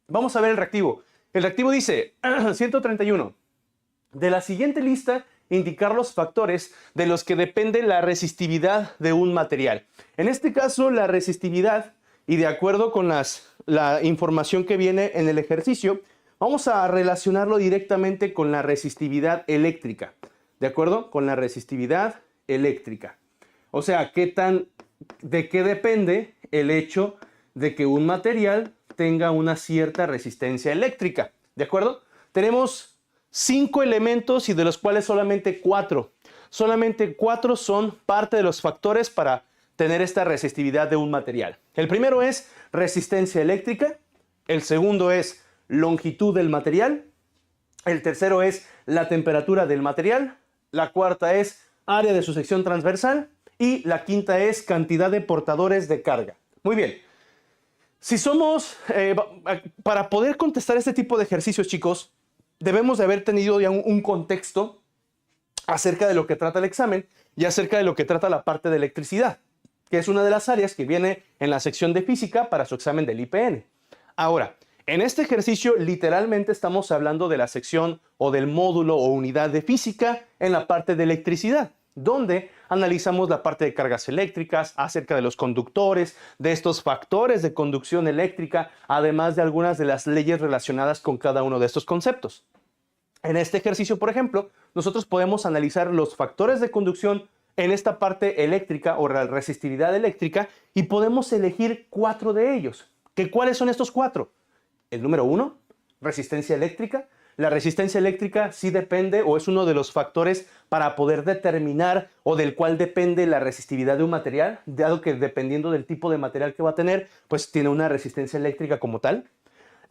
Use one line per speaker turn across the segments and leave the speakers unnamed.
Vamos a ver el reactivo. El reactivo dice 131. De la siguiente lista, indicar los factores de los que depende la resistividad de un material. En este caso, la resistividad, y de acuerdo con la información que viene en el ejercicio, vamos a relacionarlo directamente con la resistividad eléctrica. ¿De acuerdo? Con la resistividad eléctrica. O sea, ¿de qué depende el hecho de que un material tenga una cierta resistencia eléctrica? ¿De acuerdo? Tenemos 5 elementos y de los cuales solamente 4. Solamente 4 son parte de los factores para tener esta resistividad de un material. El primero es resistencia eléctrica. El segundo es longitud del material. El tercero es la temperatura del material. La cuarta es área de su sección transversal. Y la quinta es cantidad de portadores de carga. Muy bien. Si somos, para poder contestar este tipo de ejercicios, chicos, debemos de haber tenido ya un contexto acerca de lo que trata el examen y acerca de lo que trata la parte de electricidad, que es una de las áreas que viene en la sección de física para su examen del IPN. Ahora, en este ejercicio literalmente estamos hablando de la sección o del módulo o unidad de física en la parte de electricidad, donde analizamos la parte de cargas eléctricas, acerca de los conductores, de estos factores de conducción eléctrica, además de algunas de las leyes relacionadas con cada uno de estos conceptos. En este ejercicio, por ejemplo, nosotros podemos analizar los factores de conducción en esta parte eléctrica o la resistividad eléctrica y podemos elegir 4 de ellos. ¿Cuáles son estos 4? El número 1, resistencia eléctrica. La resistencia eléctrica sí depende o es uno de los factores para poder determinar o del cual depende la resistividad de un material, dado que dependiendo del tipo de material que va a tener, pues tiene una resistencia eléctrica como tal.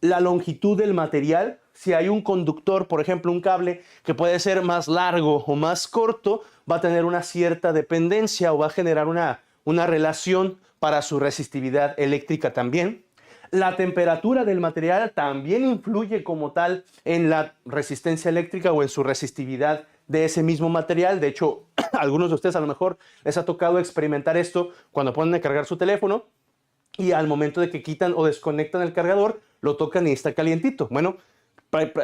La longitud del material, si hay un conductor, por ejemplo, un cable que puede ser más largo o más corto, va a tener una cierta dependencia o va a generar una relación para su resistividad eléctrica también. La temperatura del material también influye como tal en la resistencia eléctrica o en su resistividad de ese mismo material. De hecho, a algunos de ustedes a lo mejor les ha tocado experimentar esto cuando ponen a cargar su teléfono y al momento de que quitan o desconectan el cargador, lo tocan y está calientito. Bueno,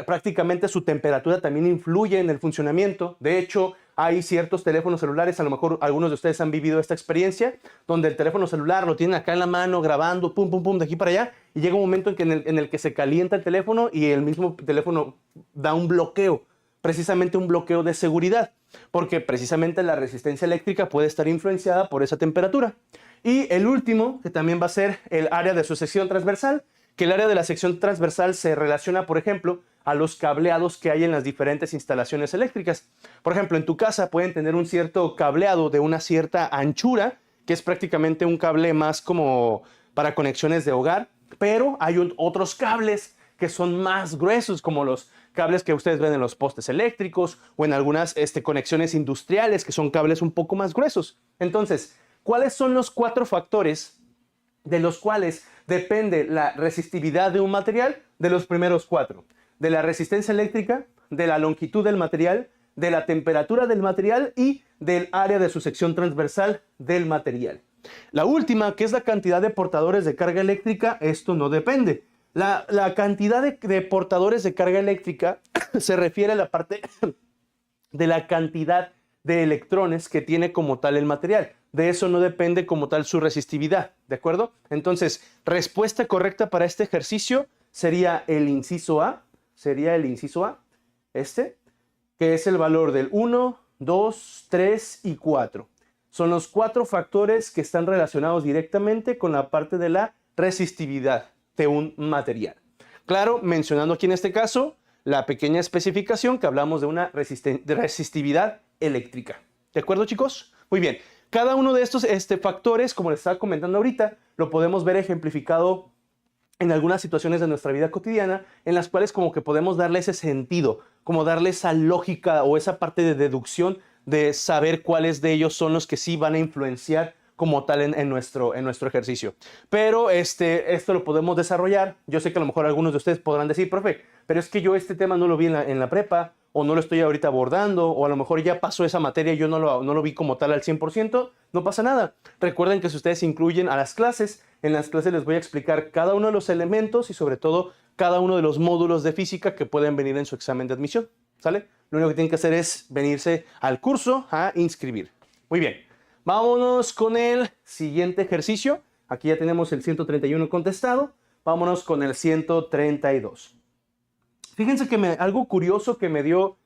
prácticamente su temperatura también influye en el funcionamiento. De hecho, hay ciertos teléfonos celulares, a lo mejor algunos de ustedes han vivido esta experiencia, donde el teléfono celular lo tienen acá en la mano grabando, pum, pum, pum, de aquí para allá, y llega un momento en el que se calienta el teléfono y el mismo teléfono da un bloqueo, precisamente un bloqueo de seguridad, porque precisamente la resistencia eléctrica puede estar influenciada por esa temperatura. Y el último, que también va a ser el área de su sección transversal, que el área de la sección transversal se relaciona, por ejemplo, a los cableados que hay en las diferentes instalaciones eléctricas. Por ejemplo, en tu casa pueden tener un cierto cableado de una cierta anchura, que es prácticamente un cable más como para conexiones de hogar, pero hay otros cables que son más gruesos, como los cables que ustedes ven en los postes eléctricos o en algunas conexiones industriales, que son cables un poco más gruesos. Entonces, ¿cuáles son los 4 factores de los cuales depende la resistividad de un material? De los primeros 4. De la resistencia eléctrica, de la longitud del material, de la temperatura del material y del área de su sección transversal del material. La última, que es la cantidad de portadores de carga eléctrica, esto no depende. La cantidad de portadores de carga eléctrica se refiere a la parte de la cantidad de electrones que tiene como tal el material. De eso no depende como tal su resistividad, ¿de acuerdo? Entonces, respuesta correcta para este ejercicio sería el inciso A, que es el valor del 1, 2, 3 y 4. Son los 4 factores que están relacionados directamente con la parte de la resistividad de un material. Claro, mencionando aquí en este caso la pequeña especificación que hablamos de una resistividad eléctrica. ¿De acuerdo, chicos? Muy bien. Cada uno de estos factores, como les estaba comentando ahorita, lo podemos ver ejemplificado en algunas situaciones de nuestra vida cotidiana, en las cuales como que podemos darle ese sentido, como darle esa lógica o esa parte de deducción de saber cuáles de ellos son los que sí van a influenciar como tal en nuestro ejercicio. Pero esto lo podemos desarrollar. Yo sé que a lo mejor algunos de ustedes podrán decir, profe, pero es que yo este tema no lo vi en la prepa, o no lo estoy ahorita abordando, o a lo mejor ya pasó esa materia y yo no lo vi como tal al 100%, no pasa nada. Recuerden que si ustedes incluyen a las clases, en las clases les voy a explicar cada uno de los elementos y sobre todo cada uno de los módulos de física que pueden venir en su examen de admisión, ¿sale? Lo único que tienen que hacer es venirse al curso a inscribir. Muy bien, vámonos con el siguiente ejercicio. Aquí ya tenemos el 131 contestado. Vámonos con el 132. Fíjense que algo curioso que me dio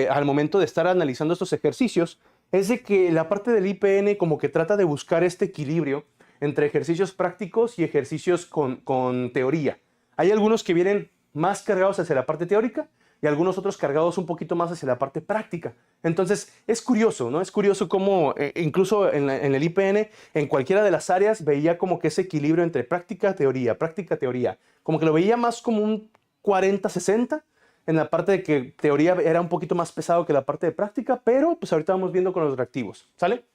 al momento de estar analizando estos ejercicios es de que la parte del IPN como que trata de buscar este equilibrio entre ejercicios prácticos y ejercicios con teoría. Hay algunos que vienen más cargados hacia la parte teórica y algunos otros cargados un poquito más hacia la parte práctica. Entonces, es curioso, ¿no? Es curioso cómo incluso en el IPN, en cualquiera de las áreas, veía como que ese equilibrio entre práctica, teoría, como que lo veía más como un 40-60, en la parte de que teoría era un poquito más pesado que la parte de práctica, pero pues ahorita vamos viendo con los reactivos, ¿sale?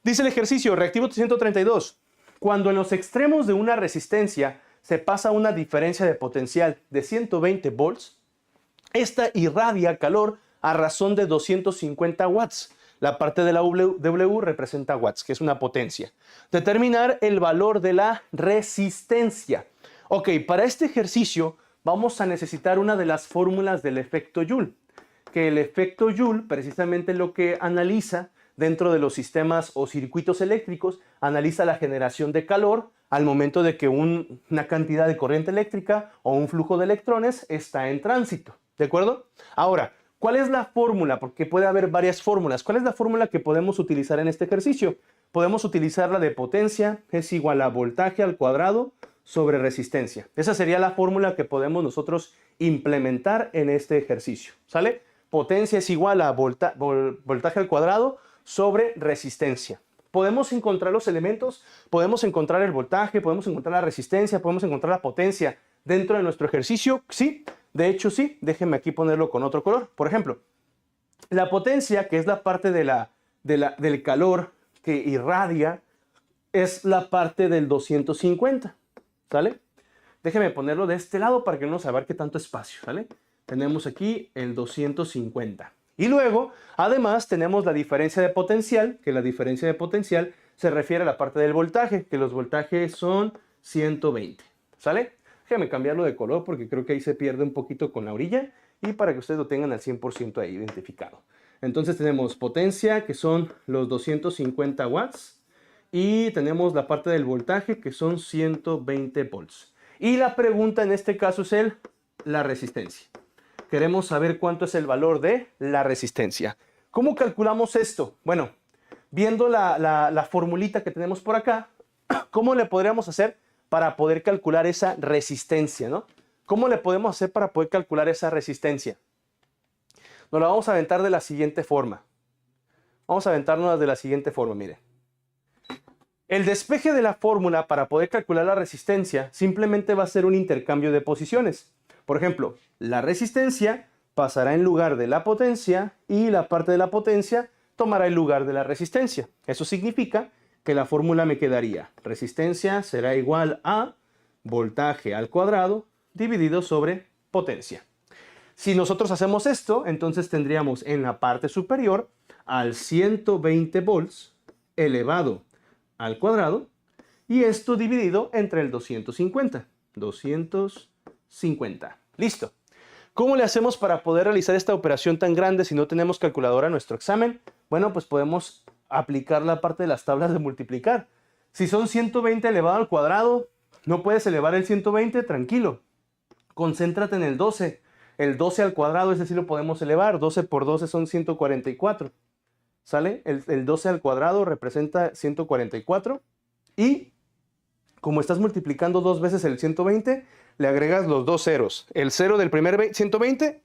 Dice el ejercicio, reactivo 132. Cuando en los extremos de una resistencia se pasa una diferencia de potencial de 120 volts, esta irradia calor a razón de 250 watts. La parte de la W representa watts, que es una potencia. Determinar el valor de la resistencia. Ok, para este ejercicio vamos a necesitar una de las fórmulas del efecto Joule. Que el efecto Joule, precisamente lo que analiza dentro de los sistemas o circuitos eléctricos, analiza la generación de calor al momento de que una cantidad de corriente eléctrica o un flujo de electrones está en tránsito. ¿De acuerdo? Ahora, ¿cuál es la fórmula? Porque puede haber varias fórmulas. ¿Cuál es la fórmula que podemos utilizar en este ejercicio? Podemos utilizar la de potencia es igual a voltaje al cuadrado sobre resistencia. Esa sería la fórmula que podemos nosotros implementar en este ejercicio. ¿Sale? Potencia es igual a voltaje al cuadrado sobre resistencia. Podemos encontrar los elementos, podemos encontrar el voltaje, podemos encontrar la resistencia, podemos encontrar la potencia dentro de nuestro ejercicio. Sí. De hecho, sí, déjenme aquí ponerlo con otro color. Por ejemplo, la potencia, que es la parte del calor que irradia, es la parte del 250, ¿sale? Déjenme ponerlo de este lado para que no nos abarque tanto espacio, ¿sale? Tenemos aquí el 250. Y luego, además, tenemos la diferencia de potencial, que la diferencia de potencial se refiere a la parte del voltaje, que los voltajes son 120, ¿sale? Déjame cambiarlo de color porque creo que ahí se pierde un poquito con la orilla y para que ustedes lo tengan al 100% ahí identificado. Entonces tenemos potencia que son los 250 watts y tenemos la parte del voltaje que son 120 volts. Y la pregunta en este caso es la resistencia. Queremos saber cuánto es el valor de la resistencia. ¿Cómo calculamos esto? Bueno, viendo la formulita que tenemos por acá, ¿cómo le podríamos hacer para poder calcular esa resistencia, ¿no? ¿Cómo le podemos hacer para poder calcular esa resistencia? Nos la vamos a aventar de la siguiente forma. Vamos a aventarnos de la siguiente forma, mire. El despeje de la fórmula para poder calcular la resistencia simplemente va a ser un intercambio de posiciones. Por ejemplo, la resistencia pasará en lugar de la potencia y la parte de la potencia tomará el lugar de la resistencia. Eso significa que la fórmula me quedaría, resistencia será igual a voltaje al cuadrado dividido sobre potencia. Si nosotros hacemos esto, entonces tendríamos en la parte superior al 120 volts elevado al cuadrado y esto dividido entre el 250. 250. Listo. ¿Cómo le hacemos para poder realizar esta operación tan grande si no tenemos calculadora en nuestro examen? Bueno, pues podemos aplicar la parte de las tablas de multiplicar. Si son 120 elevado al cuadrado, no puedes elevar el 120, tranquilo. Concéntrate en el 12. El 12 al cuadrado, ese sí lo podemos elevar. 12 por 12 son 144. ¿Sale? El 12 al cuadrado representa 144. Y como estás multiplicando dos veces el 120, le agregas los dos ceros. El cero del primer 120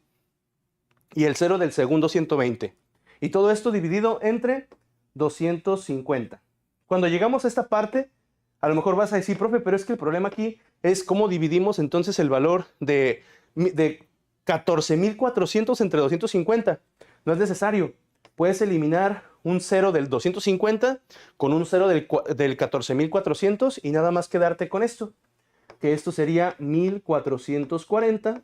y el cero del segundo 120. Y todo esto dividido entre 250. Cuando llegamos a esta parte, a lo mejor vas a decir, profe, pero es que el problema aquí es cómo dividimos entonces el valor de 14,400 entre 250. No es necesario. Puedes eliminar un 0 del 250 con un 0 del 14,400 y nada más quedarte con esto. Que esto sería 1,440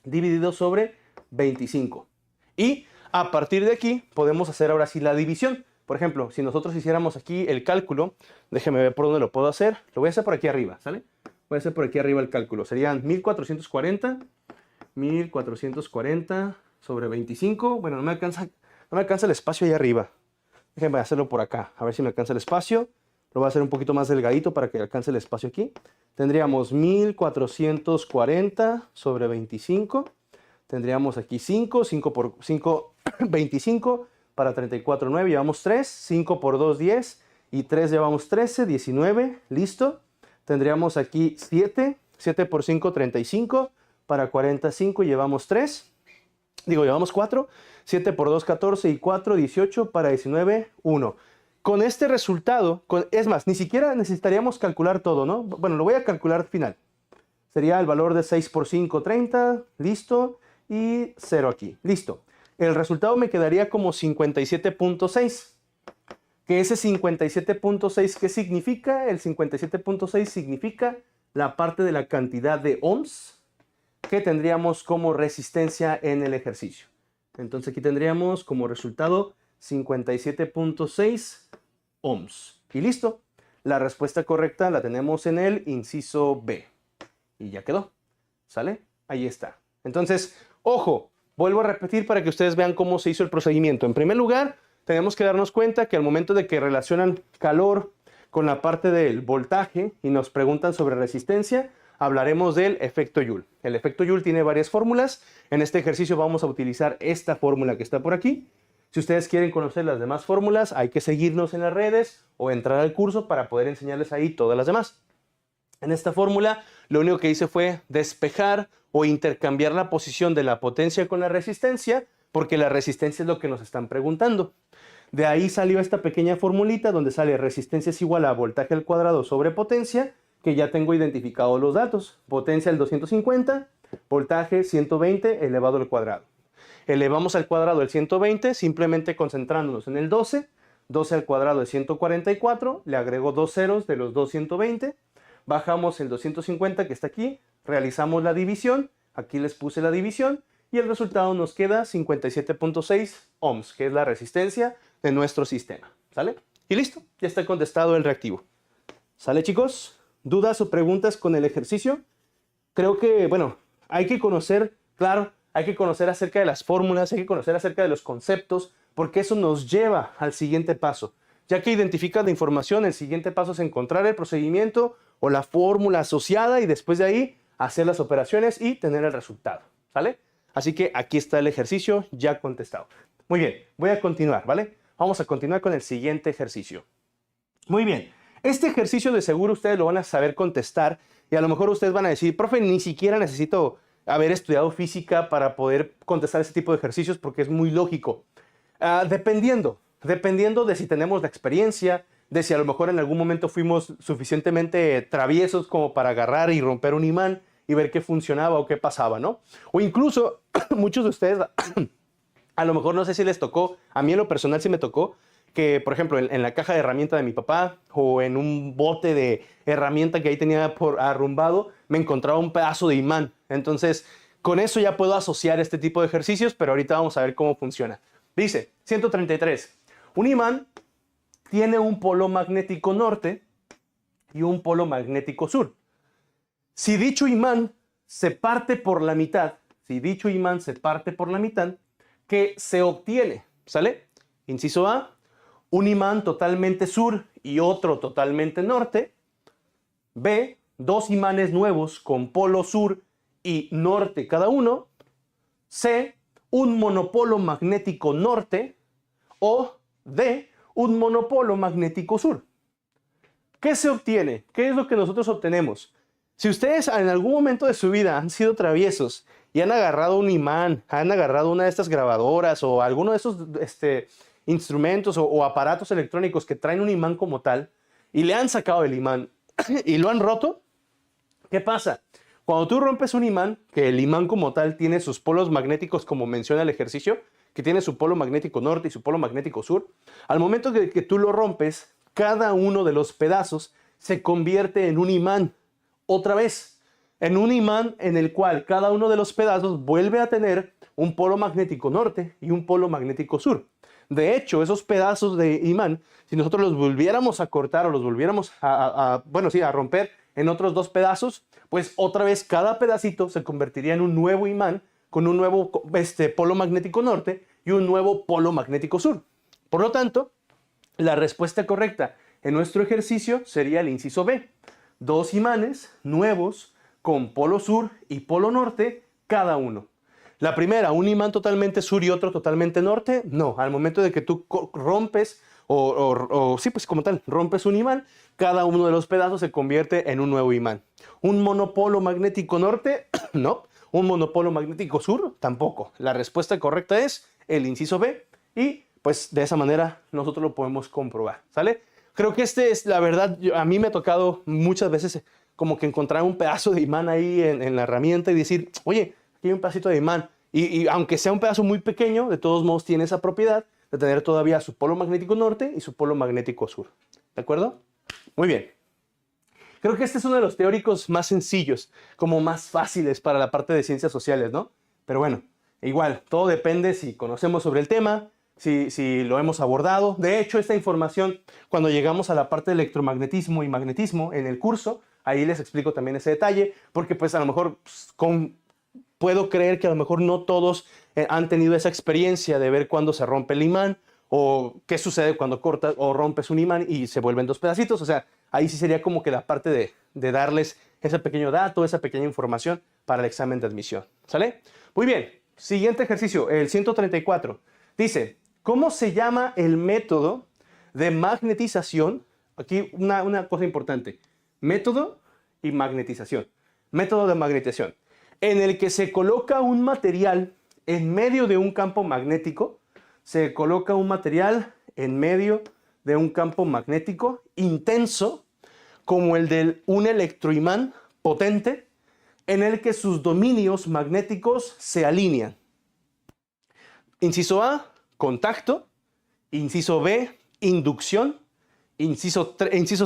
dividido sobre 25. Y a partir de aquí podemos hacer ahora sí la división. Por ejemplo, si nosotros hiciéramos aquí el cálculo, déjeme ver por dónde lo puedo hacer. Lo voy a hacer por aquí arriba, ¿sale? Voy a hacer por aquí arriba el cálculo. Serían 1440 sobre 25. Bueno, no me alcanza el espacio ahí arriba. Déjenme hacerlo por acá, a ver si me alcanza el espacio. Lo voy a hacer un poquito más delgadito para que alcance el espacio aquí. Tendríamos 1440 sobre 25. Tendríamos aquí 5 por 5, 25 para 34, 9. Llevamos 3, 5 por 2, 10. Y 3 llevamos 13, 19. Listo. Tendríamos aquí 7, 7 por 5, 35. Para 45 llevamos 3. Llevamos 4. 7 por 2, 14 y 4, 18 para 19, 1. Con este resultado, es más, ni siquiera necesitaríamos calcular todo, ¿no? Bueno, lo voy a calcular al final. Sería el valor de 6 por 5, 30, listo, y 0 aquí, listo. El resultado me quedaría como 57.6. Que ese 57.6, ¿qué significa? El 57.6 significa la parte de la cantidad de ohms que tendríamos como resistencia en el ejercicio. Entonces aquí tendríamos como resultado 57.6 ohms. Y listo. La respuesta correcta la tenemos en el inciso B. Y ya quedó. ¿Sale? Ahí está. Entonces, ojo, vuelvo a repetir para que ustedes vean cómo se hizo el procedimiento. En primer lugar, tenemos que darnos cuenta que al momento de que relacionan calor con la parte del voltaje y nos preguntan sobre resistencia, hablaremos del efecto Joule. El efecto Joule tiene varias fórmulas. En este ejercicio vamos a utilizar esta fórmula que está por aquí. Si ustedes quieren conocer las demás fórmulas, hay que seguirnos en las redes o entrar al curso para poder enseñarles ahí todas las demás. En esta fórmula, lo único que hice fue despejar o intercambiar la posición de la potencia con la resistencia, porque la resistencia es lo que nos están preguntando. De ahí salió esta pequeña formulita donde sale resistencia es igual a voltaje al cuadrado sobre potencia, que ya tengo identificados los datos. Potencia el 250, voltaje 120 elevado al cuadrado. Elevamos al cuadrado el 120 simplemente concentrándonos en el 12. 12 al cuadrado es 144, le agrego 2 ceros de los 220. Bajamos el 250 que está aquí, realizamos la división. Aquí les puse la división y el resultado nos queda 57.6 ohms, que es la resistencia de nuestro sistema. ¿Sale? Y listo, ya está contestado el reactivo. ¿Sale, chicos? ¿Dudas o preguntas con el ejercicio? Creo que, bueno, hay que conocer, claro, hay que conocer acerca de las fórmulas, hay que conocer acerca de los conceptos, porque eso nos lleva al siguiente paso. Ya que identificas la información, el siguiente paso es encontrar el procedimiento o la fórmula asociada y después de ahí hacer las operaciones y tener el resultado. ¿Sale? Así que aquí está el ejercicio ya contestado. Muy bien, voy a continuar, ¿vale? Vamos a continuar con el siguiente ejercicio. Muy bien. Este ejercicio de seguro ustedes lo van a saber contestar y a lo mejor ustedes van a decir, profe, ni siquiera necesito haber estudiado física para poder contestar ese tipo de ejercicios porque es muy lógico. Dependiendo de si tenemos la experiencia, de si a lo mejor en algún momento fuimos suficientemente traviesos como para agarrar y romper un imán y ver qué funcionaba o qué pasaba, ¿no? O incluso muchos de ustedes, a lo mejor no sé si les tocó, a mí en lo personal sí me tocó, que, por ejemplo, en la caja de herramienta de mi papá o en un bote de herramienta que ahí tenía por arrumbado, me encontraba un pedazo de imán. Entonces, con eso ya puedo asociar este tipo de ejercicios, pero ahorita vamos a ver cómo funciona. Dice, 133. Un imán tiene un polo magnético norte y un polo magnético sur. Si dicho imán se parte por la mitad, ¿qué se obtiene? ¿Sale? Inciso A. Un imán totalmente sur y otro totalmente norte. B, dos imanes nuevos con polo sur y norte cada uno. C, un monopolo magnético norte. O D, un monopolo magnético sur. ¿Qué se obtiene? ¿Qué es lo que nosotros obtenemos? Si ustedes en algún momento de su vida han sido traviesos y han agarrado un imán, han agarrado una de estas grabadoras o alguno de esos instrumentos o aparatos electrónicos que traen un imán como tal y le han sacado el imán y lo han roto, ¿qué pasa? Cuando tú rompes un imán, que el imán como tal tiene sus polos magnéticos como menciona el ejercicio, que tiene su polo magnético norte y su polo magnético sur, al momento que tú lo rompes, cada uno de los pedazos se convierte en un imán, otra vez, en un imán en el cual cada uno de los pedazos vuelve a tener un polo magnético norte y un polo magnético sur. De hecho, esos pedazos de imán, si nosotros los volviéramos a cortar o los volviéramos a romper en otros dos pedazos, pues otra vez cada pedacito se convertiría en un nuevo imán con un nuevo polo magnético norte y un nuevo polo magnético sur. Por lo tanto, la respuesta correcta en nuestro ejercicio sería el inciso B. Dos imanes nuevos con polo sur y polo norte cada uno. La primera, un imán totalmente sur y otro totalmente norte. No, al momento de que tú rompes sí, pues como tal, rompes un imán, cada uno de los pedazos se convierte en un nuevo imán. Un monopolo magnético norte, no. Un monopolo magnético sur, tampoco. La respuesta correcta es el inciso B y pues de esa manera nosotros lo podemos comprobar, ¿sale? Creo que la verdad, a mí me ha tocado muchas veces como que encontrar un pedazo de imán ahí en la herramienta y decir, oye, aquí hay un pedacito de imán. Y aunque sea un pedazo muy pequeño, de todos modos tiene esa propiedad de tener todavía su polo magnético norte y su polo magnético sur. ¿De acuerdo? Muy bien. Creo que este es uno de los teóricos más sencillos, como más fáciles para la parte de ciencias sociales, ¿no? Pero bueno, igual, todo depende si conocemos sobre el tema, si lo hemos abordado. De hecho, esta información, cuando llegamos a la parte de electromagnetismo y magnetismo en el curso, ahí les explico también ese detalle, porque pues a lo mejor puedo creer que a lo mejor no todos han tenido esa experiencia de ver cuándo se rompe el imán o qué sucede cuando cortas o rompes un imán y se vuelven dos pedacitos. O sea, ahí sí sería como que la parte de darles ese pequeño dato, esa pequeña información para el examen de admisión. ¿Sale? Muy bien. Siguiente ejercicio, el 134. Dice, ¿cómo se llama el método de magnetización? Aquí una cosa importante. Método y magnetización. Método de magnetización. En el que se coloca un material en medio de un campo magnético. Se coloca un material en medio de un campo magnético intenso, como el de un electroimán potente, en el que sus dominios magnéticos se alinean. Inciso A, contacto. Inciso B, inducción. Inciso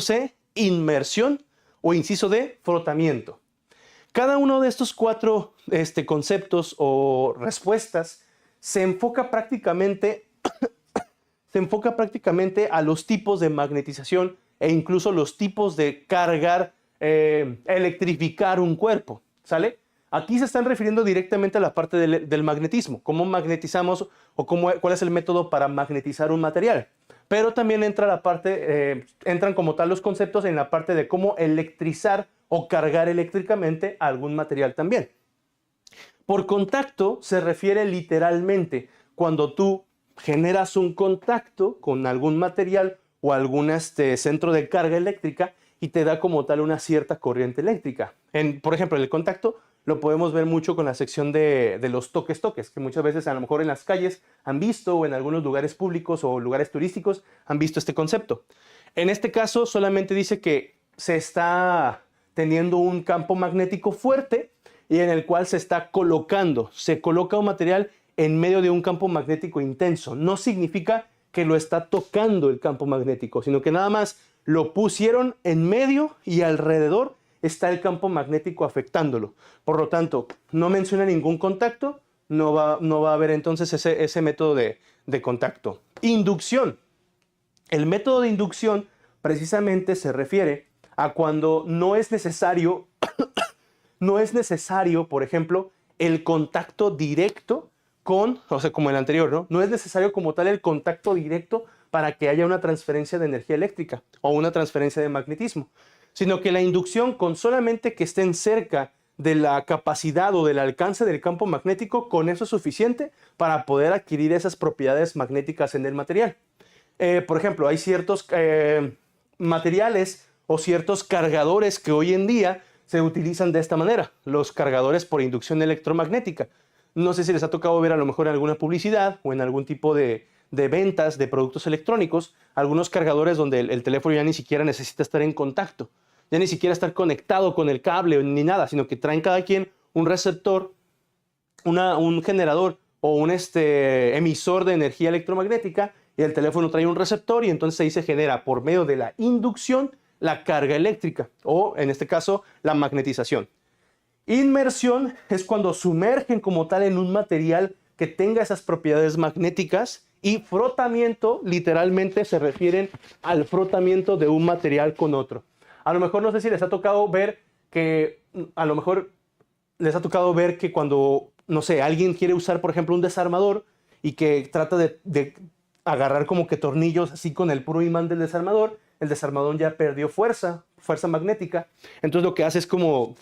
C, inmersión. O inciso D, frotamiento. Cada uno de estos cuatro conceptos o respuestas se enfoca prácticamente a los tipos de magnetización e incluso los tipos de cargar, electrificar un cuerpo, ¿sale? Aquí se están refiriendo directamente a la parte del magnetismo, cómo magnetizamos o cuál es el método para magnetizar un material. Pero también entra entran como tal los conceptos en la parte de cómo electrizar o cargar eléctricamente algún material también. Por contacto se refiere literalmente cuando tú generas un contacto con algún material o algún centro de carga eléctrica y te da como tal una cierta corriente eléctrica. Por ejemplo, el contacto lo podemos ver mucho con la sección de los toques, que muchas veces a lo mejor en las calles han visto o en algunos lugares públicos o lugares turísticos han visto este concepto. En este caso solamente dice que se está teniendo un campo magnético fuerte y en el cual se coloca un material en medio de un campo magnético intenso. No significa que lo está tocando el campo magnético, sino que nada más lo pusieron en medio y alrededor está el campo magnético afectándolo. Por lo tanto, no menciona ningún contacto, no va a haber entonces ese método de contacto. Inducción. El método de inducción precisamente se refiere a cuando no es necesario, por ejemplo, el contacto directo o sea, como el anterior, ¿no? No es necesario como tal el contacto directo para que haya una transferencia de energía eléctrica o una transferencia de magnetismo, sino que la inducción, con solamente que estén cerca de la capacidad o del alcance del campo magnético, con eso es suficiente para poder adquirir esas propiedades magnéticas en el material. Por ejemplo, hay ciertos materiales o ciertos cargadores que hoy en día se utilizan de esta manera, los cargadores por inducción electromagnética. No sé si les ha tocado ver a lo mejor en alguna publicidad o en algún tipo de ventas de productos electrónicos, algunos cargadores donde el teléfono ya ni siquiera necesita estar en contacto, ya ni siquiera estar conectado con el cable ni nada, sino que traen cada quien un receptor, un generador o un emisor de energía electromagnética, y el teléfono trae un receptor y entonces ahí se genera por medio de la inducción la carga eléctrica o en este caso la magnetización. Inmersión es cuando sumergen como tal en un material que tenga esas propiedades magnéticas, y frotamiento literalmente se refieren al frotamiento de un material con otro. A lo mejor no sé si les ha tocado ver que, cuando, no sé, alguien quiere usar, por ejemplo, un desarmador y que trata de agarrar como que tornillos así con el puro imán del desarmador, el desarmador ya perdió fuerza magnética. Entonces lo que hace es como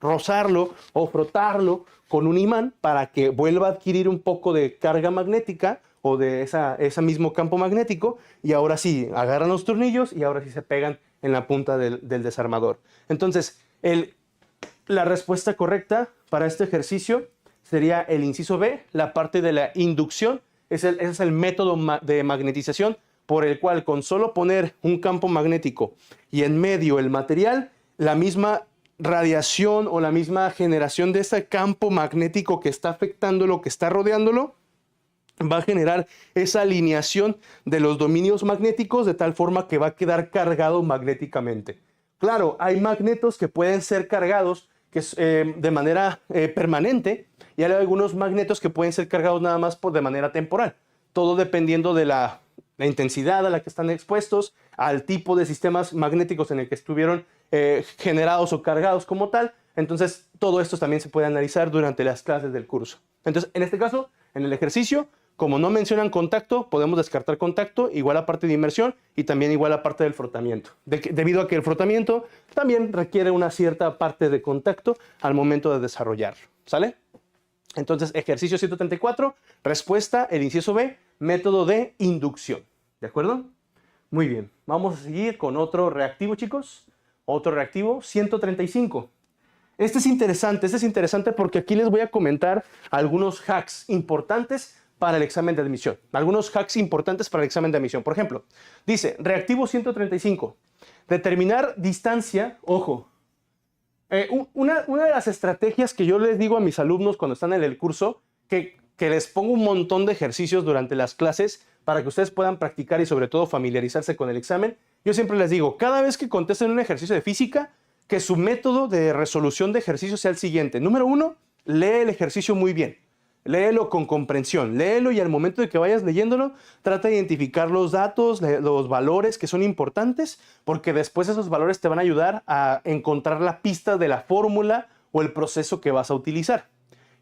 rozarlo o frotarlo con un imán para que vuelva a adquirir un poco de carga magnética o de ese mismo campo magnético, y ahora sí agarran los tornillos y ahora sí se pegan en la punta del desarmador. Entonces, la respuesta correcta para este ejercicio sería el inciso B, la parte de la inducción. Ese es el método de magnetización por el cual, con solo poner un campo magnético y en medio el material, la misma radiación o la misma generación de ese campo magnético que está afectándolo, que está rodeándolo, va a generar esa alineación de los dominios magnéticos de tal forma que va a quedar cargado magnéticamente. Claro, hay magnetos que pueden ser cargados de manera permanente, y hay algunos magnetos que pueden ser cargados nada más de manera temporal. Todo dependiendo de la intensidad a la que están expuestos, al tipo de sistemas magnéticos en el que estuvieron generados o cargados como tal. Entonces, todo esto también se puede analizar durante las clases del curso. Entonces, en este caso, en el ejercicio, como no mencionan contacto, podemos descartar contacto, igual a parte de inmersión y también igual a parte del frotamiento. Debido a que el frotamiento también requiere una cierta parte de contacto al momento de desarrollarlo. ¿Sale? Entonces, ejercicio 134, respuesta, el inciso B, método de inducción. ¿De acuerdo? Muy bien. Vamos a seguir con otro reactivo, chicos. Otro reactivo, 135. Este es interesante porque aquí les voy a comentar algunos hacks importantes para el examen de admisión. Algunos hacks importantes para el examen de admisión. Por ejemplo, dice, reactivo 135, determinar distancia, ojo. Una de las estrategias que yo les digo a mis alumnos cuando están en el curso, que les pongo un montón de ejercicios durante las clases para que ustedes puedan practicar y sobre todo familiarizarse con el examen, yo siempre les digo, cada vez que contesten un ejercicio de física, que su método de resolución de ejercicio sea el siguiente. Número 1, lee el ejercicio muy bien. Léelo con comprensión, léelo y al momento de que vayas leyéndolo, trata de identificar los datos, los valores que son importantes, porque después esos valores te van a ayudar a encontrar la pista de la fórmula o el proceso que vas a utilizar.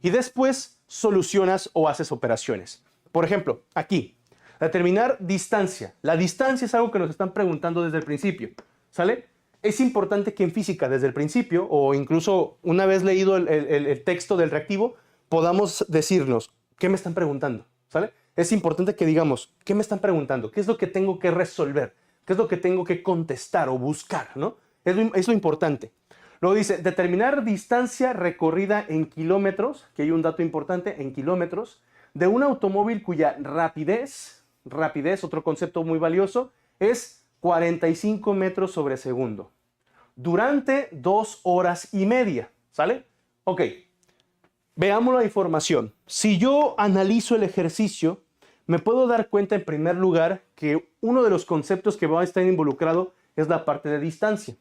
Y después solucionas o haces operaciones. Por ejemplo, aquí, determinar distancia. La distancia es algo que nos están preguntando desde el principio, ¿sale? Es importante que en física desde el principio, o incluso una vez leído el texto del reactivo, podamos decirnos, ¿qué me están preguntando? ¿Sale? Es importante que digamos, ¿qué me están preguntando? ¿Qué es lo que tengo que resolver? ¿Qué es lo que tengo que contestar o buscar? ¿No? Es lo importante. Luego dice, determinar distancia recorrida en kilómetros, que hay un dato importante, en kilómetros, de un automóvil cuya rapidez, otro concepto muy valioso, es 45 metros sobre segundo, durante 2 horas y media. ¿Sale? Ok. Veamos la información. Si yo analizo el ejercicio, me puedo dar cuenta en primer lugar que uno de los conceptos que va a estar involucrado es la parte de distancia.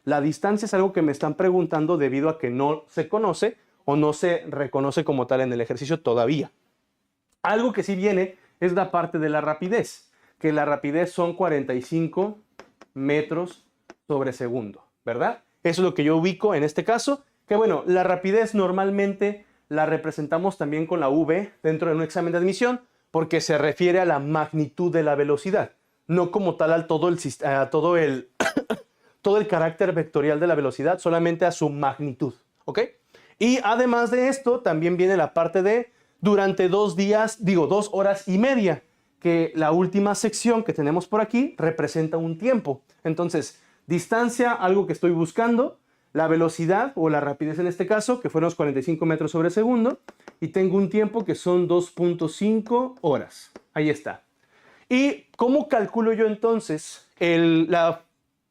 La distancia es algo que me están preguntando debido a que no se conoce o no se reconoce como tal en el ejercicio todavía. Algo que sí viene es la parte de la rapidez, que la rapidez son 45 metros sobre segundo, ¿verdad? Eso es lo que yo ubico en este caso, que bueno, la rapidez normalmente la representamos también con la V dentro de un examen de admisión porque se refiere a la magnitud de la velocidad, no como tal a todo el carácter vectorial de la velocidad, solamente a su magnitud, ¿ok? Y además de esto, también viene la parte de durante 2 horas y media, que la última sección que tenemos por aquí representa un tiempo. Entonces, distancia, algo que estoy buscando, la velocidad o la rapidez en este caso, que fueron los 45 metros sobre segundo, y tengo un tiempo que son 2.5 horas. Ahí está. ¿Y cómo calculo yo entonces la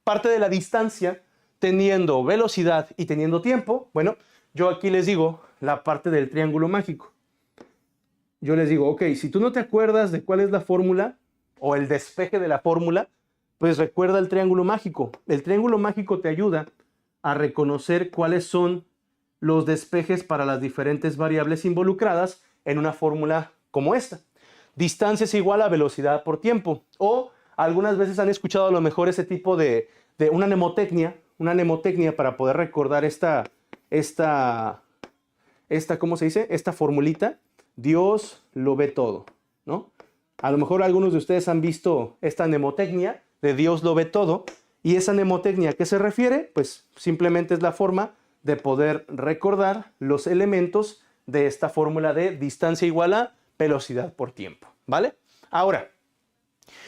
parte de la distancia teniendo velocidad y teniendo tiempo? Bueno, yo aquí les digo la parte del triángulo mágico. Yo les digo, ok, si tú no te acuerdas de cuál es la fórmula o el despeje de la fórmula, pues recuerda el triángulo mágico. El triángulo mágico te ayuda a reconocer cuáles son los despejes para las diferentes variables involucradas en una fórmula como esta. Distancia es igual a velocidad por tiempo. O algunas veces han escuchado a lo mejor ese tipo de de una mnemotecnia para poder recordar ¿cómo se dice? Esta formulita. Dios lo ve todo, ¿no? A lo mejor algunos de ustedes han visto esta mnemotecnia de Dios lo ve todo. Y esa mnemotecnia, ¿a qué se refiere? Pues simplemente es la forma de poder recordar los elementos de esta fórmula de distancia igual a velocidad por tiempo, ¿vale? Ahora,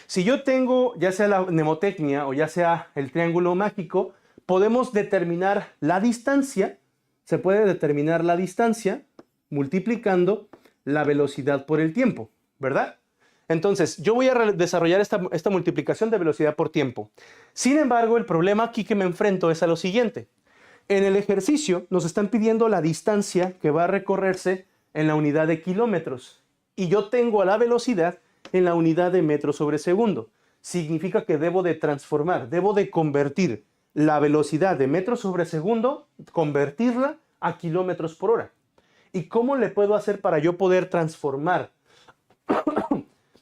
si yo tengo ya sea la mnemotecnia o ya sea el triángulo mágico, podemos determinar la distancia. Se puede determinar la distancia multiplicando la velocidad por el tiempo, ¿verdad? Entonces, yo voy a desarrollar esta multiplicación de velocidad por tiempo. Sin embargo, el problema aquí que me enfrento es a lo siguiente. En el ejercicio nos están pidiendo la distancia que va a recorrerse en la unidad de kilómetros. Y yo tengo a la velocidad en la unidad de metros sobre segundo. Significa que debo de transformar, debo de convertir la velocidad de metros sobre segundo, convertirla a kilómetros por hora. ¿Y cómo le puedo hacer para yo poder transformar?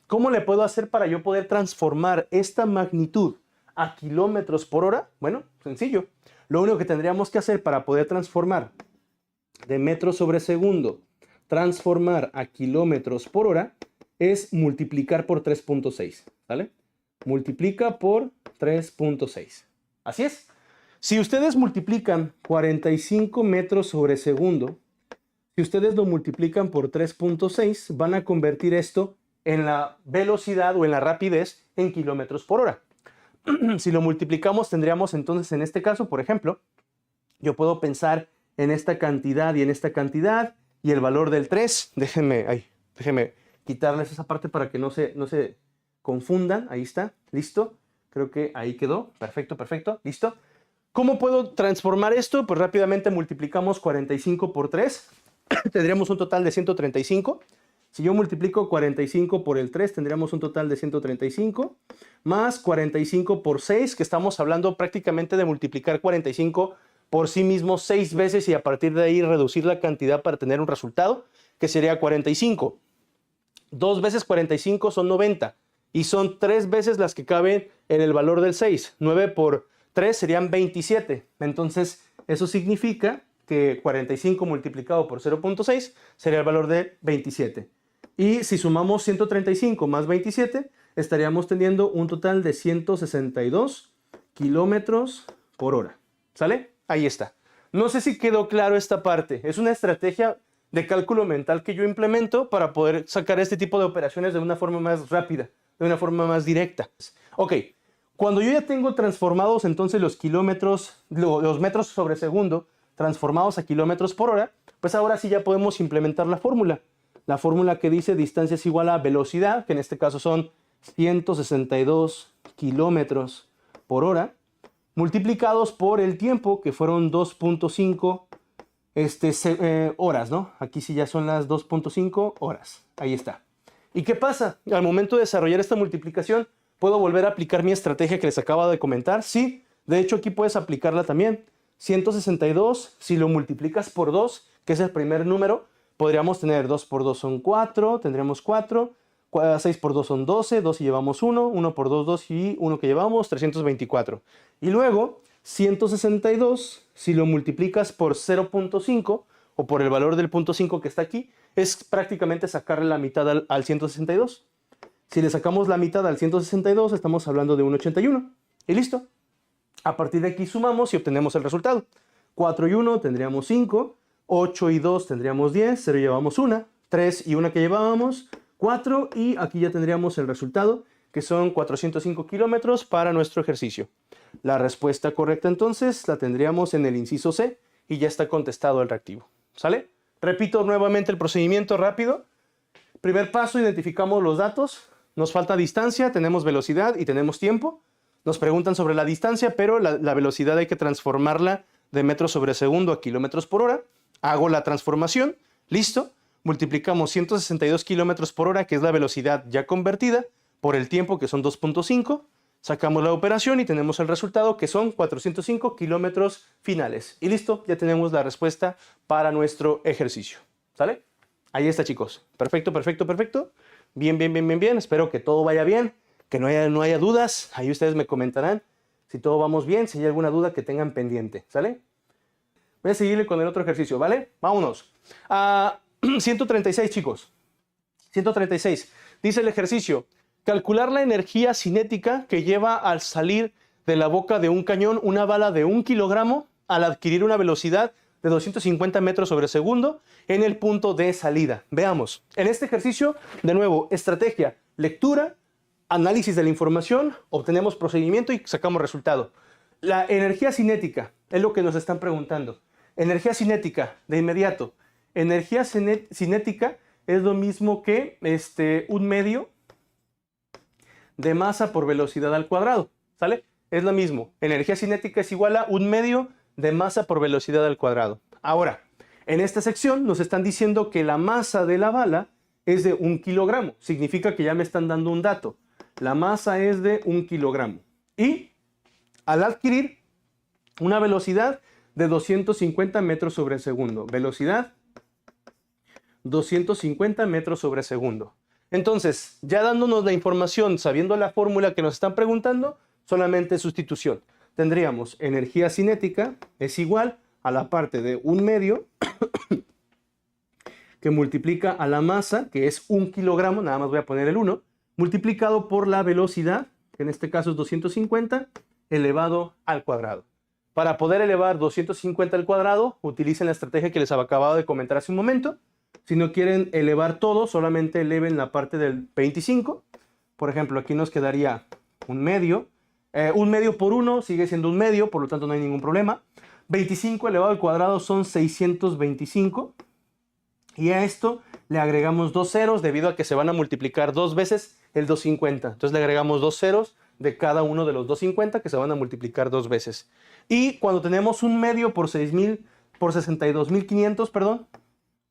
¿Cómo le puedo hacer para yo poder transformar esta magnitud a kilómetros por hora? Bueno, sencillo. Lo único que tendríamos que hacer para poder transformar de metros sobre segundo, transformar a kilómetros por hora, es multiplicar por 3.6, ¿vale? Multiplica por 3.6. Así es. Si ustedes multiplican 45 metros sobre segundo, si ustedes lo multiplican por 3.6, van a convertir esto en la velocidad o en la rapidez en kilómetros por hora. Si lo multiplicamos, tendríamos entonces en este caso, por ejemplo, yo puedo pensar en esta cantidad y en esta cantidad y el valor del 3. Déjenme quitarles esa parte para que no se confundan. Ahí está, listo. Creo que ahí quedó. Perfecto, perfecto, listo. ¿Cómo puedo transformar esto? Pues rápidamente multiplicamos 45 por 3. Tendríamos un total de 135. Si yo multiplico 45 por el 3, tendríamos un total de 135, más 45 por 6, que estamos hablando prácticamente de multiplicar 45 por sí mismo 6 veces y a partir de ahí reducir la cantidad para tener un resultado, que sería 45. 2 veces 45 son 90 y son 3 veces las que caben en el valor del 6. 9 por 3 serían 27. Entonces, eso significa que 45 multiplicado por 0.6 sería el valor de 27. Y si sumamos 135 más 27, estaríamos teniendo un total de 162 kilómetros por hora. ¿Sale? Ahí está. No sé si quedó claro esta parte. Es una estrategia de cálculo mental que yo implemento para poder sacar este tipo de operaciones de una forma más rápida, de una forma más directa. Ok, cuando yo ya tengo transformados entonces los metros sobre segundo, transformados a kilómetros por hora, pues ahora sí ya podemos implementar la fórmula. La fórmula que dice distancia es igual a velocidad, que en este caso son 162 kilómetros por hora, multiplicados por el tiempo, que fueron 2.5 horas, ¿no? Aquí sí ya son las 2.5 horas. Ahí está. ¿Y qué pasa? Al momento de desarrollar esta multiplicación, ¿puedo volver a aplicar mi estrategia que les acabo de comentar? Sí, de hecho aquí puedes aplicarla también. 162, si lo multiplicas por 2, que es el primer número, podríamos tener 2 por 2 son 4, tendríamos 4, 6 por 2 son 12, 2 y llevamos 1, 1 por 2, 2 y 1 que llevamos, 324. Y luego, 162, si lo multiplicas por 0.5 o por el valor del punto 5 que está aquí, es prácticamente sacarle la mitad al 162. Si le sacamos la mitad al 162, estamos hablando de un 81. Y listo. A partir de aquí sumamos y obtenemos el resultado. 4 y 1 tendríamos 5. 8 y 2 tendríamos 10, 0 llevamos 1, 3 y 1 que llevábamos, 4 y aquí ya tendríamos el resultado, que son 405 kilómetros para nuestro ejercicio. La respuesta correcta entonces la tendríamos en el inciso C y ya está contestado el reactivo. ¿Sale? Repito nuevamente el procedimiento rápido. Primer paso, identificamos los datos, nos falta distancia, tenemos velocidad y tenemos tiempo. Nos preguntan sobre la distancia, pero la velocidad hay que transformarla de metros sobre segundo a kilómetros por hora. Hago la transformación, listo, multiplicamos 162 kilómetros por hora, que es la velocidad ya convertida, por el tiempo, que son 2.5, sacamos la operación y tenemos el resultado, que son 405 kilómetros finales. Y listo, ya tenemos la respuesta para nuestro ejercicio. ¿Sale? Ahí está, chicos. Perfecto, perfecto, perfecto. Bien, bien, bien, bien, bien. Espero que todo vaya bien, que no haya dudas. Ahí ustedes me comentarán si todo vamos bien, si hay alguna duda que tengan pendiente, ¿sale? Voy a seguirle con el otro ejercicio, ¿vale? Vámonos. 136, chicos. 136. Dice el ejercicio, calcular la energía cinética que lleva al salir de la boca de un cañón una bala de 1 kilogramo al adquirir una velocidad de 250 metros sobre segundo en el punto de salida. Veamos. En este ejercicio, de nuevo, estrategia, lectura, análisis de la información, obtenemos procedimiento y sacamos resultado. La energía cinética es lo que nos están preguntando. Energía cinética, de inmediato. Energía cinética es lo mismo que un medio de masa por velocidad al cuadrado, ¿sale? Es lo mismo. Energía cinética es igual a 1 medio de masa por velocidad al cuadrado. Ahora, en esta sección nos están diciendo que la masa de la bala es de 1 kilogramo. Significa que ya me están dando un dato. La masa es de 1 kilogramo. Y al adquirir una velocidad de 250 metros sobre segundo. Velocidad 250 metros sobre segundo. Entonces, ya dándonos la información, sabiendo la fórmula que nos están preguntando, solamente sustitución. Tendríamos energía cinética es igual a la parte de 1 medio que multiplica a la masa, que es 1 kilogramo, nada más voy a poner el 1, multiplicado por la velocidad, que en este caso es 250, elevado al cuadrado. Para poder elevar 250 al cuadrado, utilicen la estrategia que les acababa de comentar hace un momento. Si no quieren elevar todo, solamente eleven la parte del 25. Por ejemplo, aquí nos quedaría 1 medio. 1 medio por 1 sigue siendo 1 medio, por lo tanto no hay ningún problema. 25 elevado al cuadrado son 625. Y a esto le agregamos 2 ceros debido a que se van a multiplicar 2 veces el 250. Entonces le agregamos 2 ceros de cada uno de los 250 que se van a multiplicar 2 veces. Y cuando tenemos 1 medio por 62.500, perdón,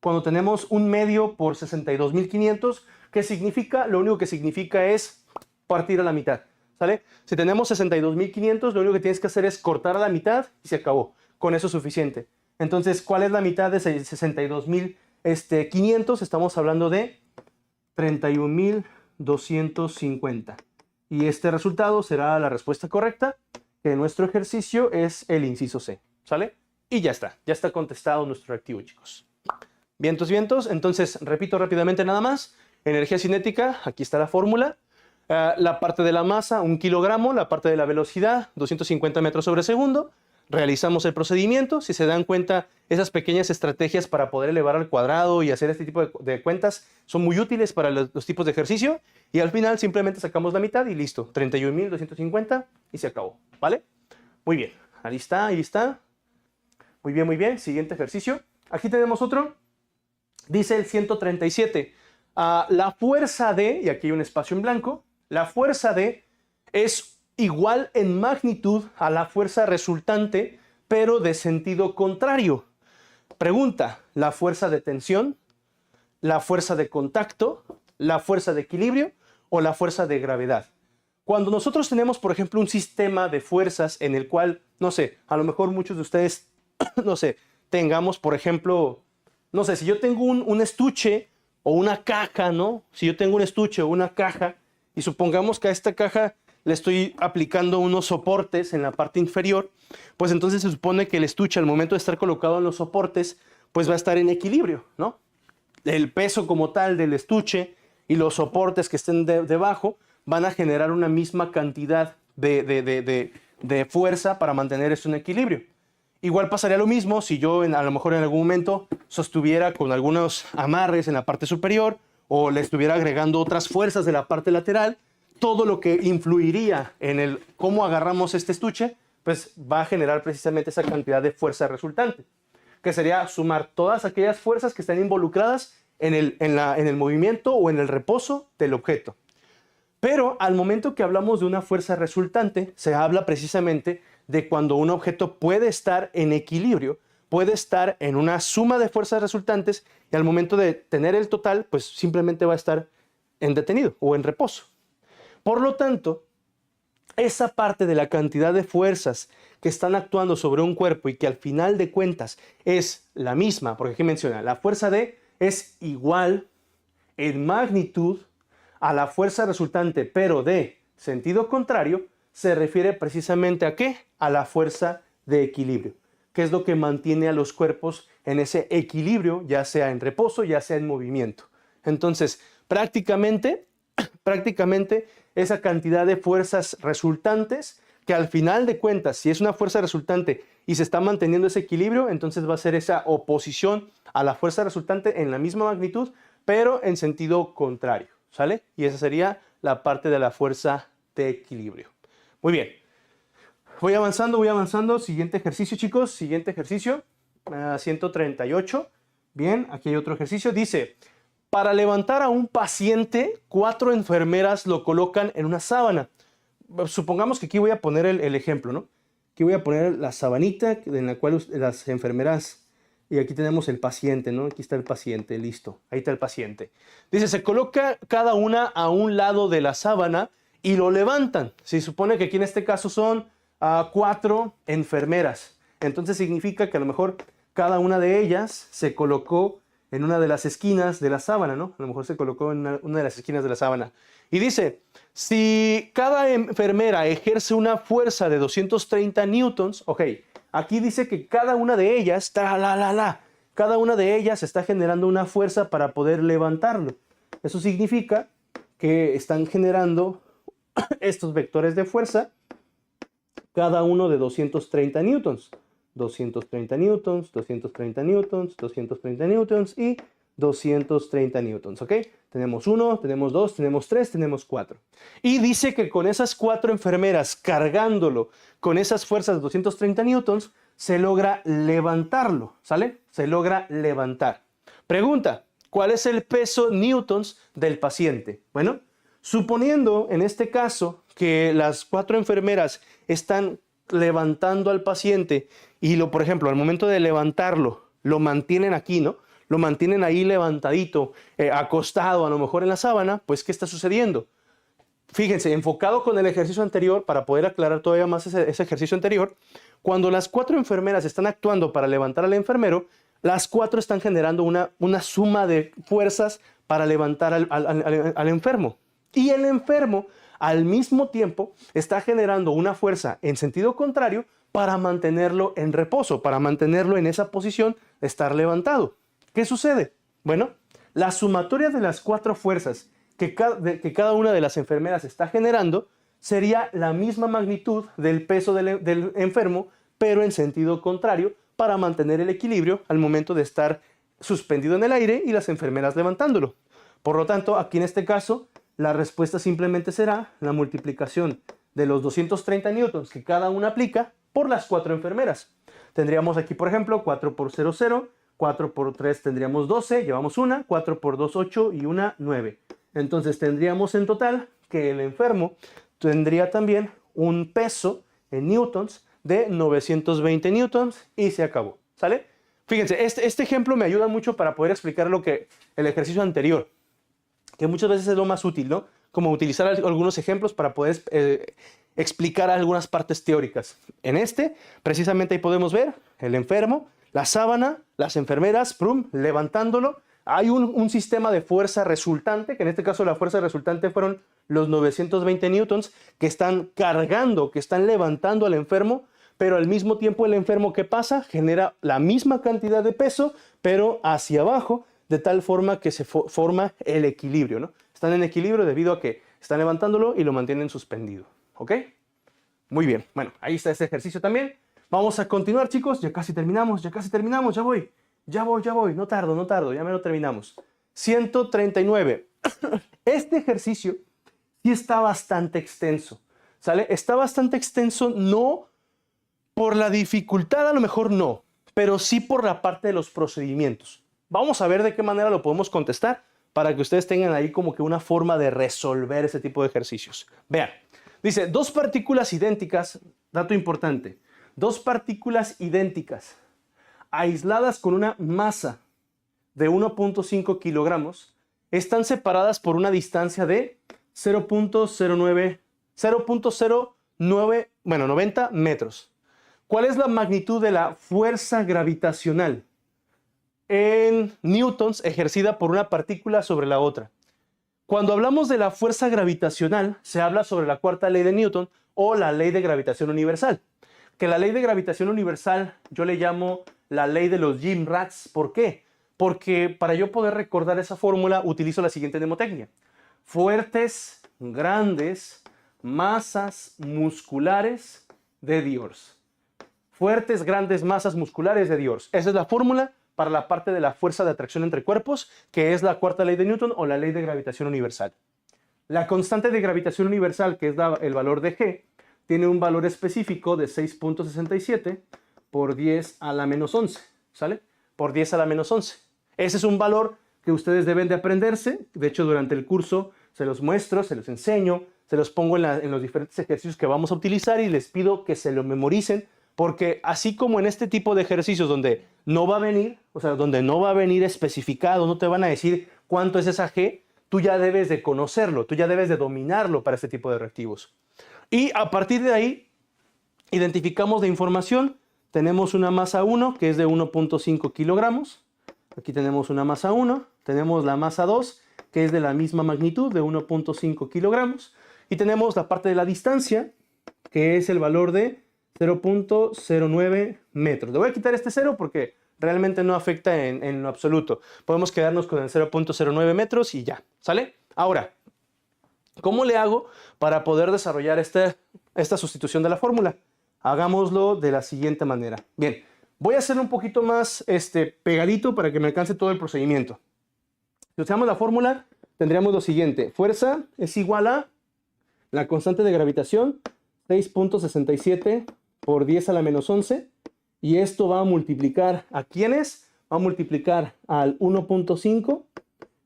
cuando tenemos 1 medio por 62.500, ¿qué significa? Lo único que significa es partir a la mitad, ¿sale? Si tenemos 62.500, lo único que tienes que hacer es cortar a la mitad y se acabó. Con eso es suficiente. Entonces, ¿cuál es la mitad de 62.500? Estamos hablando de 31.250. Y este resultado será la respuesta correcta, que nuestro ejercicio es el inciso C, ¿sale? Y ya está contestado nuestro reactivo, chicos. Vientos, vientos. Entonces, repito rápidamente nada más. Energía cinética, aquí está la fórmula. La parte de la masa, 1 kilogramo. La parte de la velocidad, 250 metros sobre segundo. Realizamos el procedimiento. Si se dan cuenta, esas pequeñas estrategias para poder elevar al cuadrado y hacer este tipo de cuentas son muy útiles para los tipos de ejercicio. Y al final simplemente sacamos la mitad y listo. 31.250 y se acabó, ¿vale? Muy bien. Ahí está, ahí está. Muy bien, muy bien. Siguiente ejercicio. Aquí tenemos otro. Dice el 137, la fuerza de, y aquí hay un espacio en blanco, la fuerza de es igual en magnitud a la fuerza resultante, pero de sentido contrario. Pregunta, ¿la fuerza de tensión, la fuerza de contacto, la fuerza de equilibrio o la fuerza de gravedad? Cuando nosotros tenemos, por ejemplo, un sistema de fuerzas en el cual, no sé, a lo mejor muchos de ustedes, no sé, tengamos, por ejemplo, no sé, si yo tengo un estuche o una caja, ¿no? Si yo tengo un estuche o una caja y supongamos que a esta caja le estoy aplicando unos soportes en la parte inferior, pues entonces se supone que el estuche al momento de estar colocado en los soportes, pues va a estar en equilibrio, ¿no? El peso como tal del estuche y los soportes que estén debajo van a generar una misma cantidad de fuerza para mantener esto en equilibrio. Igual pasaría lo mismo si yo a lo mejor en algún momento sostuviera con algunos amarres en la parte superior o le estuviera agregando otras fuerzas de la parte lateral. Todo lo que influiría en el cómo agarramos este estuche, pues va a generar precisamente esa cantidad de fuerza resultante, que sería sumar todas aquellas fuerzas que están involucradas en el movimiento o en el reposo del objeto. Pero al momento que hablamos de una fuerza resultante, se habla precisamente de cuando un objeto puede estar en equilibrio, puede estar en una suma de fuerzas resultantes y al momento de tener el total, pues simplemente va a estar en detenido o en reposo. Por lo tanto, esa parte de la cantidad de fuerzas que están actuando sobre un cuerpo y que al final de cuentas es la misma, porque aquí menciona, la fuerza D es igual en magnitud a la fuerza resultante, pero de sentido contrario, se refiere precisamente ¿a qué? A la fuerza de equilibrio, que es lo que mantiene a los cuerpos en ese equilibrio, ya sea en reposo, ya sea en movimiento. Entonces, prácticamente esa cantidad de fuerzas resultantes, que al final de cuentas, si es una fuerza resultante y se está manteniendo ese equilibrio, entonces va a ser esa oposición a la fuerza resultante en la misma magnitud, pero en sentido contrario, ¿sale? Y esa sería la parte de la fuerza de equilibrio. Muy bien. Voy avanzando. Siguiente ejercicio, chicos. Siguiente ejercicio. 138. Bien, aquí hay otro ejercicio. Dice, para levantar a un paciente, 4 enfermeras lo colocan en una sábana. Supongamos que aquí voy a poner el ejemplo, ¿no? Aquí voy a poner la sabanita en la cual las enfermeras... Y aquí tenemos el paciente, ¿no? Aquí está el paciente, listo. Ahí está el paciente. Dice, se coloca cada una a un lado de la sábana y lo levantan. Se supone que aquí en este caso son 4 enfermeras. Entonces significa que a lo mejor cada una de ellas se colocó en una de las esquinas de la sábana, ¿no? A lo mejor se colocó en una de las esquinas de la sábana. Y dice, si cada enfermera ejerce una fuerza de 230 newtons, ok, aquí dice que cada una de ellas, cada una de ellas está generando una fuerza para poder levantarlo. Eso significa que están generando estos vectores de fuerza, cada uno de 230 newtons. 230 newtons, 230 newtons, 230 newtons y 230 newtons, ¿ok? Tenemos 1, tenemos 2, tenemos 3, tenemos 4. Y dice que con esas 4 enfermeras cargándolo con esas fuerzas de 230 newtons, se logra levantarlo, ¿sale? Se logra levantar. Pregunta, ¿cuál es el peso newtons del paciente? Bueno, suponiendo en este caso que las 4 enfermeras están levantando al paciente y por ejemplo, al momento de levantarlo, lo mantienen aquí, ¿no? Lo mantienen ahí levantadito, acostado a lo mejor en la sábana, pues ¿qué está sucediendo? Fíjense, enfocado con el ejercicio anterior, para poder aclarar todavía más ese ejercicio anterior, cuando las 4 enfermeras están actuando para levantar al enfermero, las 4 están generando una suma de fuerzas para levantar al enfermo. Y el enfermo, al mismo tiempo, está generando una fuerza en sentido contrario para mantenerlo en reposo, para mantenerlo en esa posición de estar levantado. ¿Qué sucede? Bueno, la sumatoria de las 4 fuerzas que cada una de las enfermeras está generando sería la misma magnitud del peso del enfermo, pero en sentido contrario, para mantener el equilibrio al momento de estar suspendido en el aire y las enfermeras levantándolo. Por lo tanto, aquí en este caso, la respuesta simplemente será la multiplicación de los 230 newtons que cada una aplica por las 4 enfermeras. Tendríamos aquí, por ejemplo, 4 por 0, 0, 4 por 3 tendríamos 12, llevamos una, 4 por 2, 8 y una, 9. Entonces tendríamos en total que el enfermo tendría también un peso en newtons de 920 newtons y se acabó, ¿sale? Fíjense, este ejemplo me ayuda mucho para poder explicar el ejercicio anterior, que muchas veces es lo más útil, ¿no? Como utilizar algunos ejemplos para poder explicar algunas partes teóricas. En precisamente ahí podemos ver el enfermo, la sábana, las enfermeras, levantándolo. Hay un sistema de fuerza resultante, que en este caso la fuerza resultante fueron los 920 newtons, que están cargando, que están levantando al enfermo, pero al mismo tiempo el enfermo, ¿qué pasa? Genera la misma cantidad de peso, pero hacia abajo, de tal forma que se forma el equilibrio, ¿no? Están en equilibrio debido a que están levantándolo y lo mantienen suspendido, ¿ok? Muy bien, bueno, ahí está este ejercicio también. Vamos a continuar, chicos, ya casi terminamos, ya voy. No tardo, ya me lo terminamos. 139. Este ejercicio sí está bastante extenso, ¿sale? Está bastante extenso, no por la dificultad, a lo mejor no, pero sí por la parte de los procedimientos. Vamos a ver de qué manera lo podemos contestar para que ustedes tengan ahí como que una forma de resolver ese tipo de ejercicios. Vean, dice, 2 partículas idénticas, dato importante, 2 partículas idénticas aisladas con una masa de 1.5 kilogramos están separadas por una distancia de 90 metros. ¿Cuál es la magnitud de la fuerza gravitacional en newtons ejercida por una partícula sobre la otra? Cuando hablamos de la fuerza gravitacional, se habla sobre la cuarta ley de Newton o la ley de gravitación universal. Que la ley de gravitación universal yo le llamo la ley de los gym rats. ¿Por qué? Porque para yo poder recordar esa fórmula utilizo la siguiente mnemotecnia. Fuertes, grandes, masas musculares de Diors. Fuertes, grandes masas musculares de Diors. Esa es la fórmula para la parte de la fuerza de atracción entre cuerpos, que es la cuarta ley de Newton o la ley de gravitación universal. La constante de gravitación universal, que es el valor de G, tiene un valor específico de 6.67 por 10 a la menos 11, ¿sale? Por 10 a la menos 11. Ese es un valor que ustedes deben de aprenderse. De hecho, durante el curso se los muestro, se los enseño, se los pongo en los diferentes ejercicios que vamos a utilizar y les pido que se lo memoricen. Porque así como en este tipo de ejercicios donde no va a venir, o sea, donde no va a venir especificado, no te van a decir cuánto es esa G, tú ya debes de conocerlo, tú ya debes de dominarlo para este tipo de reactivos. Y a partir de ahí, identificamos de información, tenemos una masa 1 que es de 1.5 kilogramos, aquí tenemos una masa 1, tenemos la masa 2 que es de la misma magnitud, de 1.5 kilogramos, y tenemos la parte de la distancia, que es el valor de 0.09 metros. Le voy a quitar este 0 porque realmente no afecta en lo absoluto. Podemos quedarnos con el 0.09 metros y ya, ¿sale? Ahora, ¿cómo le hago para poder desarrollar esta sustitución de la fórmula? Hagámoslo de la siguiente manera. Bien, voy a hacerlo un poquito más pegadito para que me alcance todo el procedimiento. Si usamos la fórmula, tendríamos lo siguiente. Fuerza es igual a la constante de gravitación, 6.67 por 10 a la menos 11, y esto va a multiplicar ¿a quiénes? Va a multiplicar al 1.5,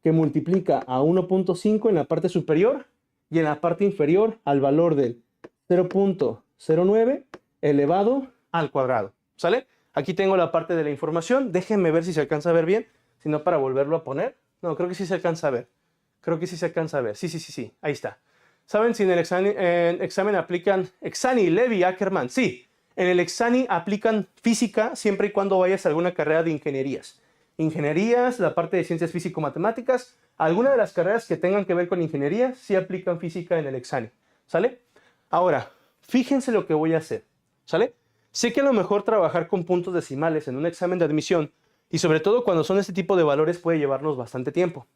que multiplica a 1.5 en la parte superior, y en la parte inferior al valor del 0.09 elevado al cuadrado, ¿sale? Aquí tengo la parte de la información, déjenme ver si se alcanza a ver bien, si no para volverlo a poner. No, creo que sí se alcanza a ver, sí, ahí está. ¿Saben si en el examen aplican Exani, Levy, Ackermann? Sí, en el Exani aplican física siempre y cuando vayas a alguna carrera de ingenierías. Ingenierías, la parte de ciencias físico-matemáticas, alguna de las carreras que tengan que ver con ingeniería sí aplican física en el Exani, ¿sale? Ahora, fíjense lo que voy a hacer, ¿sale? Sé que a lo mejor trabajar con puntos decimales en un examen de admisión y sobre todo cuando son este tipo de valores puede llevarnos bastante tiempo.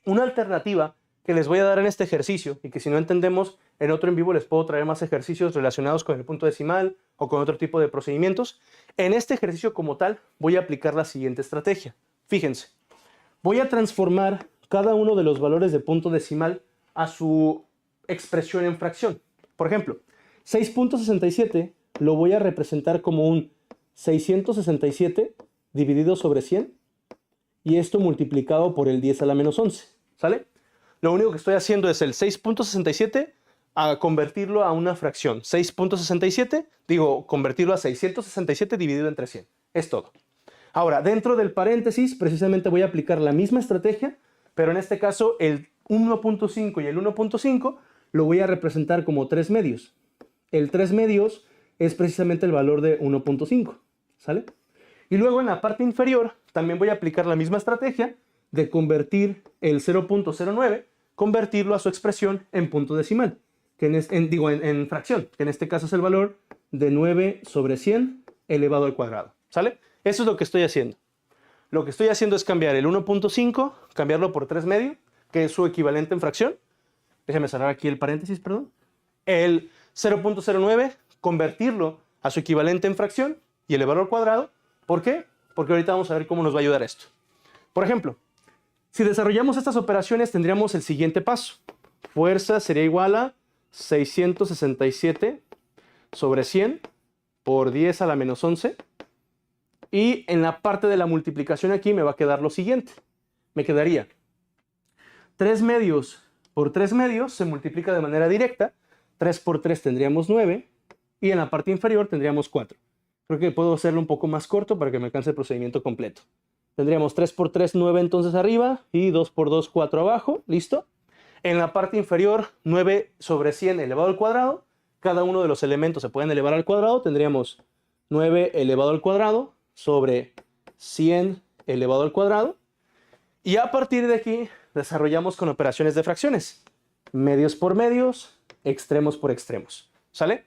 Una alternativa que les voy a dar en este ejercicio y que si no entendemos en otro en vivo les puedo traer más ejercicios relacionados con el punto decimal o con otro tipo de procedimientos. En este ejercicio como tal voy a aplicar la siguiente estrategia. Fíjense, voy a transformar cada uno de los valores de punto decimal a su expresión en fracción. Por ejemplo, 6.67 lo voy a representar como un 667 dividido sobre 100 y esto multiplicado por el 10 a la menos 11, ¿sale? Lo único que estoy haciendo es el 6.67 a convertirlo a una fracción. 6.67, convertirlo a 667 dividido entre 100. Es todo. Ahora, dentro del paréntesis, precisamente voy a aplicar la misma estrategia, pero en este caso el 1.5 y el 1.5 lo voy a representar como 3 medios. El 3 medios es precisamente el valor de 1.5, ¿sale? Y luego en la parte inferior también voy a aplicar la misma estrategia de convertir el 0.09, convertirlo a su expresión en punto decimal, que en fracción, que en este caso es el valor de 9 sobre 100 elevado al cuadrado, ¿sale? Eso es lo que estoy haciendo. Lo que estoy haciendo es cambiar el 1.5, cambiarlo por 3 medio, que es su equivalente en fracción. Déjenme cerrar aquí el paréntesis, perdón. El 0.09, convertirlo a su equivalente en fracción y elevarlo al cuadrado. ¿Por qué? Porque ahorita vamos a ver cómo nos va a ayudar esto. Por ejemplo, si desarrollamos estas operaciones tendríamos el siguiente paso. Fuerza sería igual a 667 sobre 100 por 10 a la menos 11. Y en la parte de la multiplicación aquí me va a quedar lo siguiente. Me quedaría 3 medios por 3 medios se multiplica de manera directa. 3 por 3 tendríamos 9. Y en la parte inferior tendríamos 4. Creo que puedo hacerlo un poco más corto para que me alcance el procedimiento completo. Tendríamos 3 por 3, 9 entonces arriba y 2 por 2, 4 abajo. ¿Listo? En la parte inferior, 9 sobre 100 elevado al cuadrado. Cada uno de los elementos se pueden elevar al cuadrado. Tendríamos 9 elevado al cuadrado sobre 100 elevado al cuadrado. Y a partir de aquí desarrollamos con operaciones de fracciones. Medios por medios, extremos por extremos. ¿sale?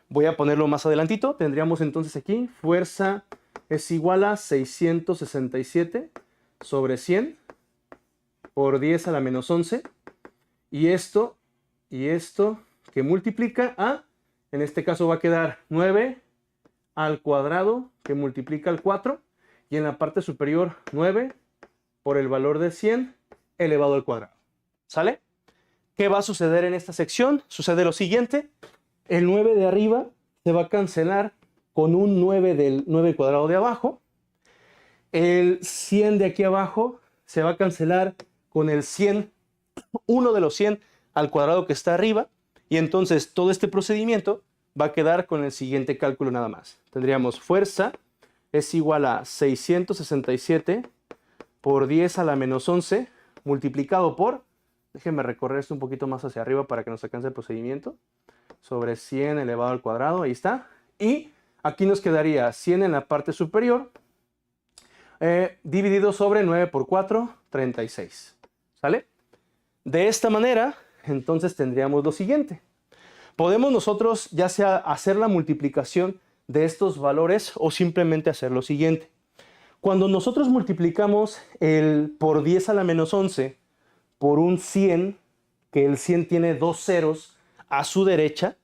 Voy a ponerlo más adelantito. Tendríamos entonces aquí, fuerza es igual a 667 sobre 100 por 10 a la menos 11. Y esto que multiplica a, en este caso va a quedar 9 al cuadrado que multiplica al 4. Y en la parte superior 9 por el valor de 100 elevado al cuadrado. ¿Sale? ¿Qué va a suceder en esta sección? Sucede lo siguiente. El 9 de arriba se va a cancelar con un 9 del 9 cuadrado de abajo. El 100 de aquí abajo se va a cancelar con el 100, uno de los 100 al cuadrado que está arriba. Y entonces todo este procedimiento va a quedar con el siguiente cálculo nada más. Tendríamos fuerza es igual a 667 por 10 a la menos 11 multiplicado por, déjenme recorrer esto un poquito más hacia arriba para que nos alcance el procedimiento, sobre 100 elevado al cuadrado, ahí está. Y aquí nos quedaría 100 en la parte superior, dividido sobre 9 por 4, 36. ¿Sale? De esta manera, entonces tendríamos lo siguiente. Podemos nosotros ya sea hacer la multiplicación de estos valores o simplemente hacer lo siguiente. Cuando nosotros multiplicamos el por 10 a la menos 11 por un 100, que el 100 tiene dos ceros a su derecha,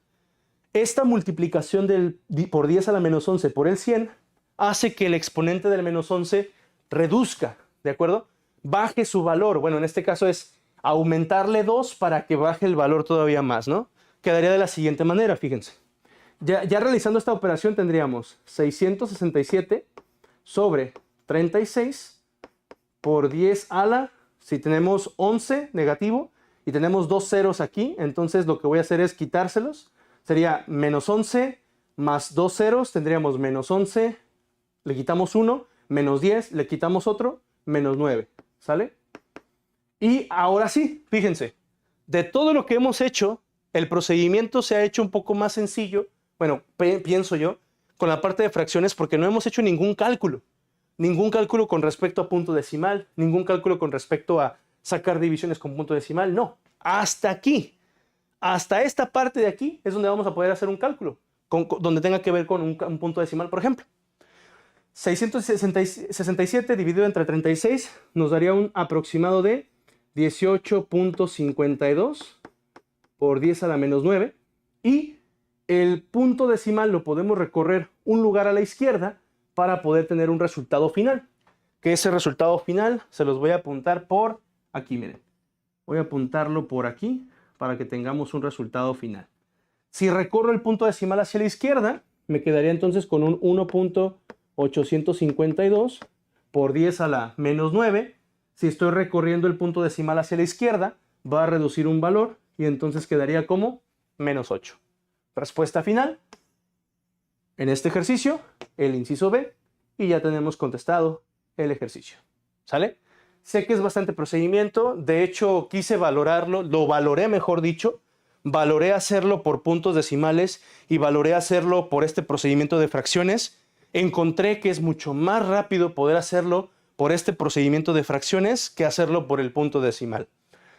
esta multiplicación por 10 a la menos 11 por el 100 hace que el exponente del menos 11 reduzca, ¿de acuerdo? Baje su valor. Bueno, en este caso es aumentarle 2 para que baje el valor todavía más, ¿no? Quedaría de la siguiente manera, fíjense. Ya realizando esta operación tendríamos 667 sobre 36 por 10 a la, si tenemos 11 negativo y tenemos dos ceros aquí, entonces lo que voy a hacer es quitárselos. Sería menos 11 más dos ceros, tendríamos menos 11, le quitamos 1, menos 10, le quitamos otro, menos 9, ¿sale? Y ahora sí, fíjense, de todo lo que hemos hecho, el procedimiento se ha hecho un poco más sencillo. Bueno, pienso yo, con la parte de fracciones porque no hemos hecho ningún cálculo con respecto a punto decimal, ningún cálculo con respecto a sacar divisiones con punto decimal, no. Hasta aquí, hasta esta parte de aquí es donde vamos a poder hacer un cálculo, donde tenga que ver con un punto decimal, por ejemplo. 667 dividido entre 36 nos daría un aproximado de 18.52 por 10 a la menos 9 y el punto decimal lo podemos recorrer un lugar a la izquierda para poder tener un resultado final. Que ese resultado final se los voy a apuntar por aquí, miren. Voy a apuntarlo por aquí para que tengamos un resultado final. Si recorro el punto decimal hacia la izquierda, me quedaría entonces con un 1.852 por 10 a la menos 9. Si estoy recorriendo el punto decimal hacia la izquierda, va a reducir un valor y entonces quedaría como menos 8. Respuesta final. En este ejercicio, el inciso B, y ya tenemos contestado el ejercicio. ¿Sale? Sé que es bastante procedimiento, de hecho quise valorarlo, lo valoré mejor dicho, valoré hacerlo por puntos decimales y valoré hacerlo por este procedimiento de fracciones. Encontré que es mucho más rápido poder hacerlo por este procedimiento de fracciones que hacerlo por el punto decimal.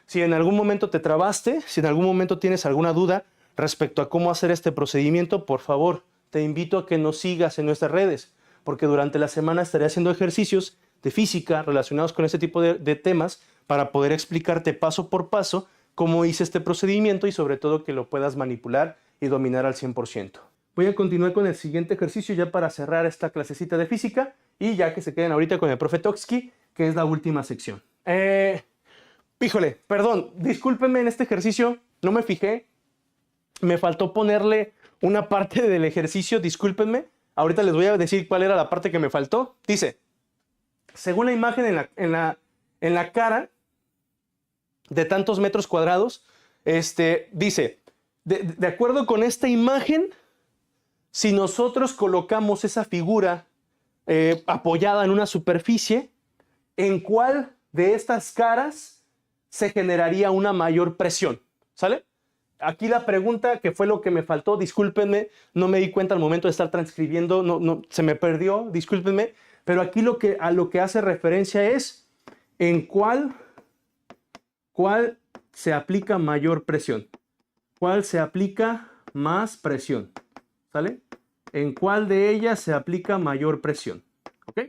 Si en algún momento te trabaste, si en algún momento tienes alguna duda respecto a cómo hacer este procedimiento, por favor, te invito a que nos sigas en nuestras redes, porque durante la semana estaré haciendo ejercicios de física relacionados con este tipo de temas para poder explicarte paso por paso cómo hice este procedimiento y sobre todo que lo puedas manipular y dominar al 100%. Voy a continuar con el siguiente ejercicio ya para cerrar esta clasecita de física y ya que se queden ahorita con el profe Toksky, que es la última sección. Híjole, perdón, discúlpenme en este ejercicio, no me fijé, me faltó ponerle una parte del ejercicio, discúlpenme. Ahorita les voy a decir cuál era la parte que me faltó. Dice, según la imagen en la cara de tantos metros cuadrados, dice, de acuerdo con esta imagen, si nosotros colocamos esa figura apoyada en una superficie, ¿en cuál de estas caras se generaría una mayor presión? ¿Sale? Aquí la pregunta, que fue lo que me faltó, discúlpenme, no me di cuenta al momento de estar transcribiendo, no, se me perdió, discúlpenme, pero aquí a lo que hace referencia es en cuál se aplica mayor presión. ¿Cuál se aplica más presión? ¿Sale? ¿En cuál de ellas se aplica mayor presión? ¿Ok?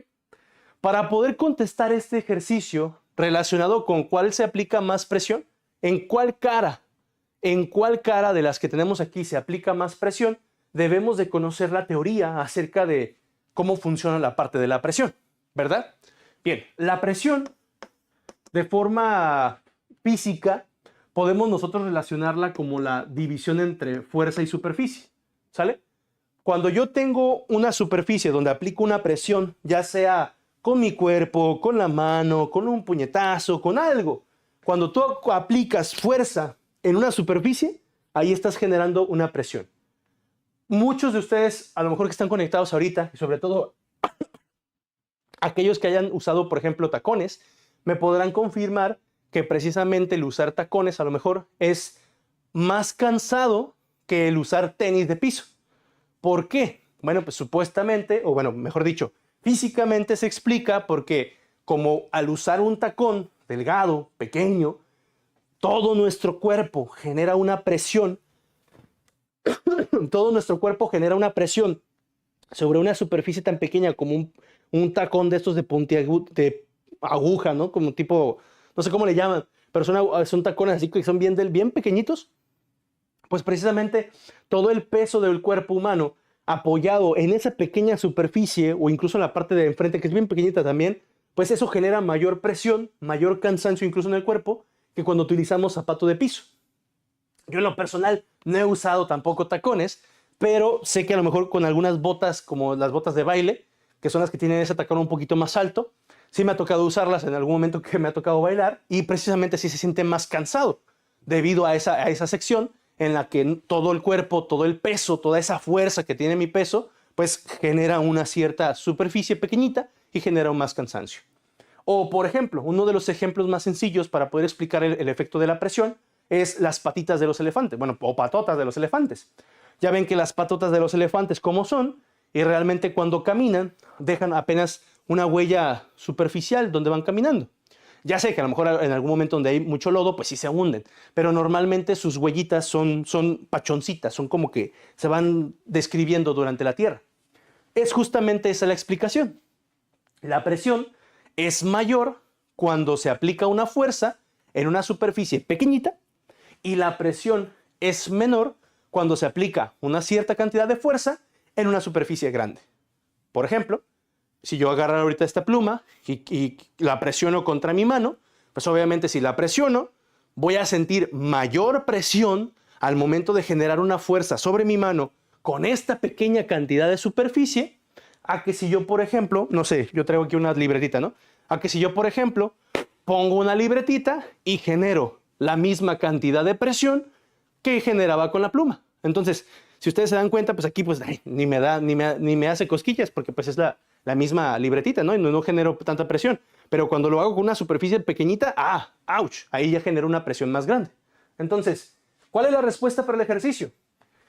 Para poder contestar este ejercicio relacionado con cuál se aplica más presión, ¿en cuál cara de las que tenemos aquí se aplica más presión? Debemos de conocer la teoría acerca de cómo funciona la parte de la presión, ¿verdad? Bien, la presión de forma física podemos nosotros relacionarla como la división entre fuerza y superficie, ¿sale? Cuando yo tengo una superficie donde aplico una presión, ya sea con mi cuerpo, con la mano, con un puñetazo, con algo, cuando tú aplicas fuerza en una superficie, ahí estás generando una presión. Muchos de ustedes, a lo mejor que están conectados ahorita, y sobre todo aquellos que hayan usado, por ejemplo, tacones, me podrán confirmar que precisamente el usar tacones a lo mejor es más cansado que el usar tenis de piso. ¿Por qué? Bueno, pues supuestamente, o bueno, mejor dicho, físicamente se explica porque como al usar un tacón delgado, pequeño, todo nuestro cuerpo genera una presión, todo nuestro cuerpo genera una presión sobre una superficie tan pequeña como un tacón de estos de aguja, ¿no? Como tipo, no sé cómo le llaman, pero son tacones así que son bien pequeñitos. Pues precisamente todo el peso del cuerpo humano apoyado en esa pequeña superficie o incluso en la parte de enfrente, que es bien pequeñita también, pues eso genera mayor presión, mayor cansancio incluso en el cuerpo que cuando utilizamos zapato de piso. Yo en lo personal no he usado tampoco tacones, pero sé que a lo mejor con algunas botas como las botas de baile, que son las que tienen ese tacón un poquito más alto, sí me ha tocado usarlas en algún momento que me ha tocado bailar y precisamente sí se siente más cansado debido a esa sección en la que todo el cuerpo, todo el peso, toda esa fuerza que tiene mi peso, pues genera una cierta superficie pequeñita y genera más cansancio. O, por ejemplo, uno de los ejemplos más sencillos para poder explicar el efecto de la presión es las patitas de los elefantes, bueno, o patotas de los elefantes. Ya ven que las patotas de los elefantes como son, y realmente cuando caminan dejan apenas una huella superficial donde van caminando. Ya sé que a lo mejor en algún momento donde hay mucho lodo, pues sí se hunden, pero normalmente sus huellitas son pachoncitas, son como que se van describiendo durante la tierra. Es justamente esa la explicación. La presión es mayor cuando se aplica una fuerza en una superficie pequeñita y la presión es menor cuando se aplica una cierta cantidad de fuerza en una superficie grande. Por ejemplo, si yo agarro ahorita esta pluma y la presiono contra mi mano, pues obviamente si la presiono, voy a sentir mayor presión al momento de generar una fuerza sobre mi mano con esta pequeña cantidad de superficie, a que si yo, por ejemplo, no sé, yo traigo aquí una libretita, ¿no? A que si yo, por ejemplo, pongo una libretita y genero la misma cantidad de presión que generaba con la pluma. Entonces, si ustedes se dan cuenta, pues aquí pues ni me hace cosquillas porque pues es la misma libretita, ¿no? Y no genero tanta presión. Pero cuando lo hago con una superficie pequeñita, ¡ouch! Ahí ya genero una presión más grande. Entonces, ¿cuál es la respuesta para el ejercicio?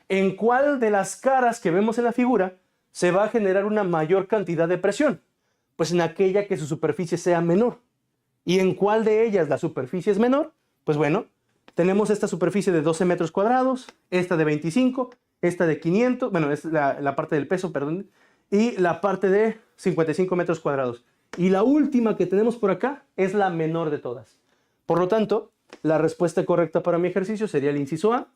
¿En cuál de las caras que vemos en la figura se va a generar una mayor cantidad de presión? Pues en aquella que su superficie sea menor. ¿Y en cuál de ellas la superficie es menor? Pues bueno, tenemos esta superficie de 12 metros cuadrados, esta de 25, esta de 500, bueno, es la parte del peso, perdón, y la parte de 55 metros cuadrados. Y la última que tenemos por acá es la menor de todas. Por lo tanto, la respuesta correcta para mi ejercicio sería el inciso A,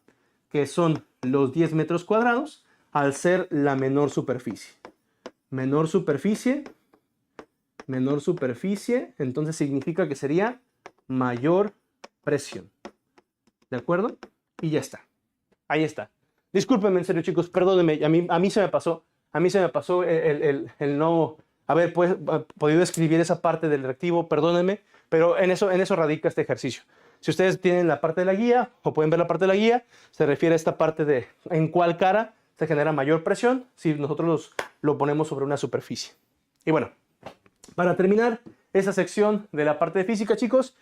que son los 10 metros cuadrados, al ser la menor superficie. Menor superficie, entonces significa que sería mayor presión. ¿De acuerdo? Y ya está. Ahí está. Discúlpenme, en serio, chicos, perdónenme, a mí se me pasó. A mí se me pasó el no haber podido escribir esa parte del reactivo, perdónenme, pero en eso radica este ejercicio. Si ustedes tienen la parte de la guía o pueden ver la parte de la guía, se refiere a esta parte de en cuál cara se genera mayor presión si nosotros lo ponemos sobre una superficie. Y bueno, para terminar esa sección de la parte de física, chicos,